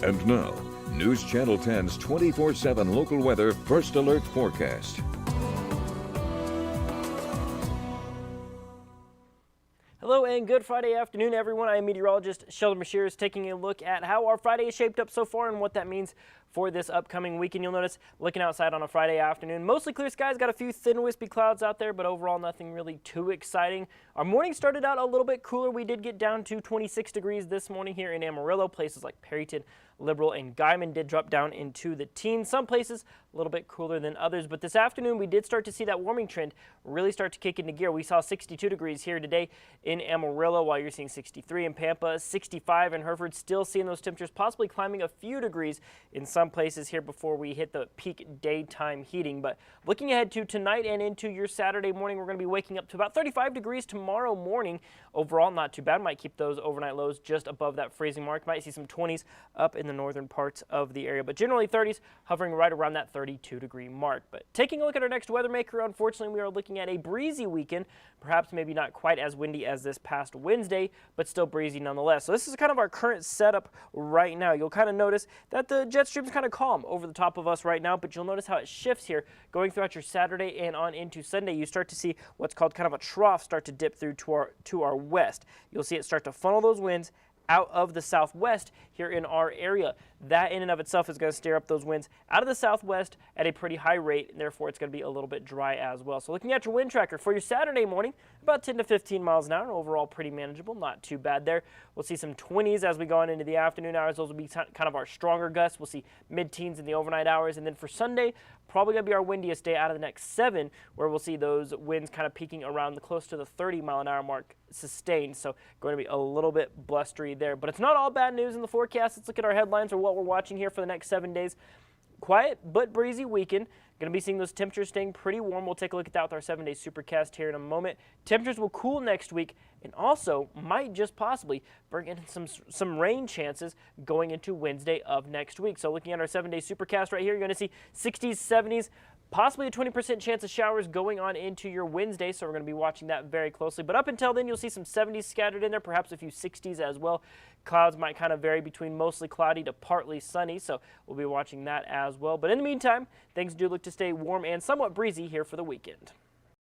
And now, News Channel 10's 24/7 local weather first alert forecast. Hello and good Friday afternoon, everyone. I am meteorologist Shelden taking a look at how our Friday is shaped up so far and what that means for this upcoming weekend. You'll notice looking outside on a Friday afternoon, mostly clear skies, got a few thin wispy clouds out there, but overall nothing really too exciting. Our morning started out a little bit cooler. We did get down to 26 degrees this morning here in Amarillo. Places like Perryton, Liberal, and Guyman did drop down into the teens. Some places a little bit cooler than others, but this afternoon we did start to see that warming trend really start to kick into gear. We saw 62 degrees here today in Amarillo, while you're seeing 63 in Pampa, 65 in Hereford. Still seeing those temperatures possibly climbing a few degrees in some places here before we hit the peak daytime heating. But looking ahead to tonight and into your Saturday morning, we're going to be waking up to about 35 degrees tomorrow morning. Overall, not too bad. Might keep those overnight lows just above that freezing mark. Might see some 20s up in the northern parts of the area, but generally 30s hovering right around that 32-degree mark. But taking a look at our next weather maker, unfortunately, we are looking at a breezy weekend. Perhaps maybe not quite as windy as this past Wednesday, but still breezy nonetheless. So this is kind of our current setup right now. You'll kind of notice that the jet stream is kind of calm over the top of us right now, but you'll notice how it shifts here going throughout your Saturday and on into Sunday. You start to see what's called kind of a trough start to dip through to our west. You'll see it start to funnel those winds out of the southwest here in our area. That in and of itself is going to stir up those winds out of the southwest at a pretty high rate, and therefore it's going to be a little bit dry as well. So looking at your wind tracker for your Saturday morning, about 10 to 15 miles an hour, overall pretty manageable, not too bad there. We'll see some 20s as we go on into the afternoon hours. Those will be kind of our stronger gusts. We'll see mid-teens in the overnight hours, and then for Sunday, probably going to be our windiest day out of the next 7, where we'll see those winds kind of peaking around close to the 30-mile-an-hour mark sustained. So going to be a little bit blustery there, but it's not all bad news in the forecast. Let's look at our headlines or what we're watching here for the next 7 days. Quiet but breezy weekend. Going to be seeing those temperatures staying pretty warm. We'll take a look at that with our 7-day supercast here in a moment. Temperatures will cool next week and also might just possibly bring in some rain chances going into Wednesday of next week. So looking at our 7-day supercast right here, you're going to see 60s, 70s, possibly a 20% chance of showers going on into your Wednesday, so we're going to be watching that very closely. But up until then, you'll see some 70s scattered in there, perhaps a few 60s as well. Clouds might kind of vary between mostly cloudy to partly sunny, so we'll be watching that as well. But in the meantime, things do look to stay warm and somewhat breezy here for the weekend.